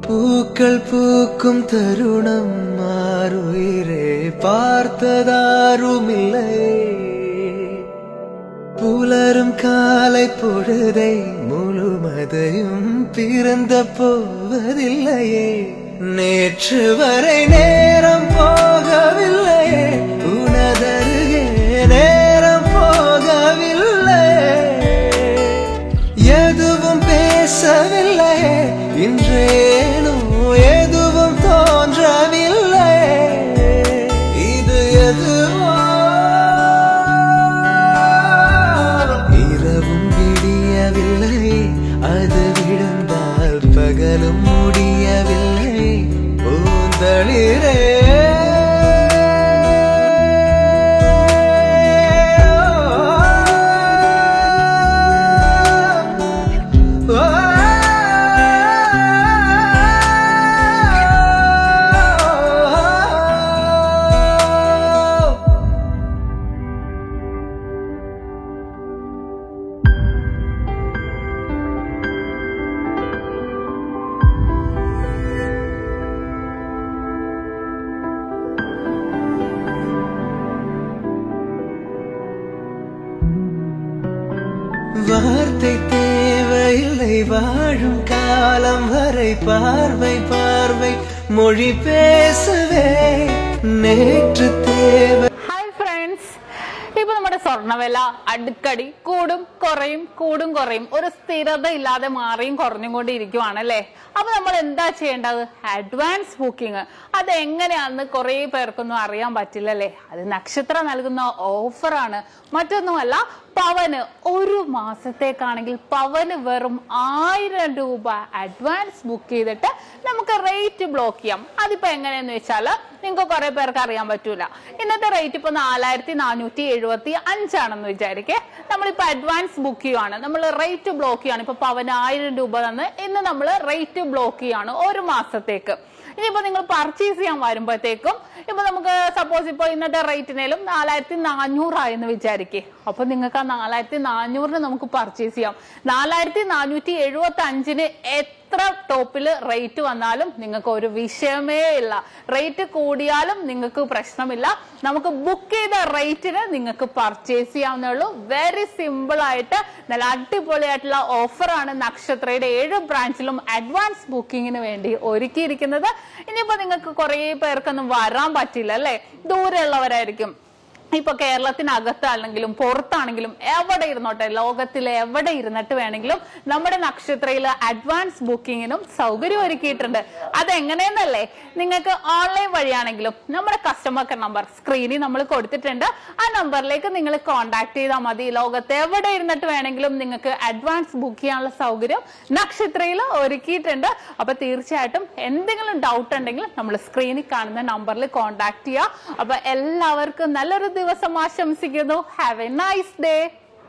പൂക്കൾ പൂക്കും തരുണം മാറുയിരേ பார்த்ததாருமில்லை புலரும் காலை பொழுதை முழுமதையும் பிறந்த போவதில்லையே நேற்று வரை நேரம் போகவில்லையே உனதருகே நேரம் போகவில்லை எதுவும் பேசவில்லையே இன்றேனோ எதுவும் தோன்றவில்லை இது எதுவோ இரவும் விடியவில்லை அது விழுந்தால் பகலும் முடியவில்லை பூந்தளிரே வார்த்தை தேவையில்லை வாழும் காலம் வரை பார்வை பார்வை மொழி பேசவே நேற்று தேவை. ഹായ് ഫ്രണ്ട്സ്, ഇപ്പൊ നമ്മുടെ സ്വർണ്ണവില അടുക്കടി കൂടും കുറയും ഒരു സ്ഥിരത ഇല്ലാതെ മാറിയും കുറഞ്ഞും കൊണ്ടിരിക്കുവാണല്ലേ. അപ്പൊ നമ്മൾ എന്താ ചെയ്യേണ്ടത്? Advance booking. അത് എങ്ങനെയാണെന്ന് കുറെ പേർക്കൊന്നും അറിയാൻ പറ്റില്ലല്ലേ. അത് നക്ഷത്രം നൽകുന്ന ഓഫറാണ്, മറ്റൊന്നുമല്ല. പവന് ഒരു മാസത്തേക്കാണെങ്കിൽ പവന് വെറും 1000 രൂപ അഡ്വാൻസ് ബുക്ക് ചെയ്തിട്ട് നമുക്ക് റേറ്റ് ബ്ലോക്ക് ചെയ്യാം. അതിപ്പോ എങ്ങനെയെന്ന് വെച്ചാല് നിങ്ങൾക്ക് കുറെ പേർക്ക് അറിയാൻ പറ്റൂല. ഇന്നത്തെ റേറ്റ് ഇപ്പൊ 4475 ആണെന്ന് വിചാരിക്കേ. നമ്മളിപ്പോ അഡ്വാൻസ് ബുക്ക് ചെയ്യുവാണ്, നമ്മൾ റേറ്റ് ബ്ലോക്ക് ചെയ്യാണ്. ഇപ്പൊ പവന് 1000 രൂപ തന്ന് ഇന്ന് നമ്മൾ റേറ്റ് ബ്ലോക്ക് ചെയ്യാണ് ഒരു മാസത്തേക്ക്. ഇനിയിപ്പോ നിങ്ങൾ പർച്ചേസ് ചെയ്യാൻ വരുമ്പോഴത്തേക്കും ഇപ്പൊ നമുക്ക് സപ്പോസ് ഇപ്പൊ ഇന്നത്തെ റേറ്റിനേലും 4400 ആയെന്ന് വിചാരിക്കേ. അപ്പൊ നിങ്ങൾക്ക് ആ 4400 നമുക്ക് പർച്ചേസ് ചെയ്യാം. 4475 എത്ര ടോപ്പില് റേറ്റ് വന്നാലും നിങ്ങൾക്ക് ഒരു വിഷയമേ ഇല്ല. റേറ്റ് കൂടിയാലും നിങ്ങൾക്ക് പ്രശ്നമില്ല. നമുക്ക് ബുക്ക് ചെയ്ത റേറ്റിന് നിങ്ങൾക്ക് പർച്ചേസ് ചെയ്യാവുന്നേ ഉള്ളൂ. വെരി സിമ്പിൾ ആയിട്ട് നല്ല അടിപൊളിയായിട്ടുള്ള ഓഫറാണ് നക്ഷത്രയുടെ 7 ബ്രാഞ്ചിലും അഡ്വാൻസ് ബുക്കിങ്ങിന് വേണ്ടി ഒരുക്കിയിരിക്കുന്നത്. ഇനിയിപ്പോ നിങ്ങൾക്ക് കുറെ പേർക്കൊന്നും വരാൻ പറ്റില്ല അല്ലെ, ദൂരെയുള്ളവരായിരിക്കും. ഇപ്പൊ കേരളത്തിനകത്താണെങ്കിലും പുറത്താണെങ്കിലും എവിടെ ഇരുന്നോട്ടെ, ലോകത്തിലെ എവിടെ ഇരുന്നിട്ട് വേണമെങ്കിലും നമ്മുടെ നക്ഷത്രയില് അഡ്വാൻസ് ബുക്കിങ്ങിനും സൗകര്യം ഒരുക്കിയിട്ടുണ്ട്. അതെങ്ങനെയെന്നല്ലേ, നിങ്ങൾക്ക് ഓൺലൈൻ വഴിയാണെങ്കിലും നമ്മുടെ കസ്റ്റമർ കെയർ നമ്പർ സ്ക്രീനിൽ നമ്മൾ കൊടുത്തിട്ടുണ്ട്. ആ നമ്പറിലേക്ക് നിങ്ങൾ കോൺടാക്ട് ചെയ്താൽ മതി. ലോകത്ത് എവിടെ ഇരുന്നിട്ട് വേണമെങ്കിലും നിങ്ങൾക്ക് അഡ്വാൻസ് ബുക്ക് ചെയ്യാനുള്ള സൗകര്യം നക്ഷത്രയിൽ ഒരുക്കിയിട്ടുണ്ട്. അപ്പൊ തീർച്ചയായിട്ടും എന്തെങ്കിലും ഡൗട്ട് ഉണ്ടെങ്കിൽ നമ്മൾ സ്ക്രീനിൽ കാണുന്ന നമ്പറിൽ കോൺടാക്ട് ചെയ്യുക. അപ്പൊ എല്ലാവർക്കും നല്ലൊരു ദിവസം ആശംസിക്കുന്നു. Have A nice day.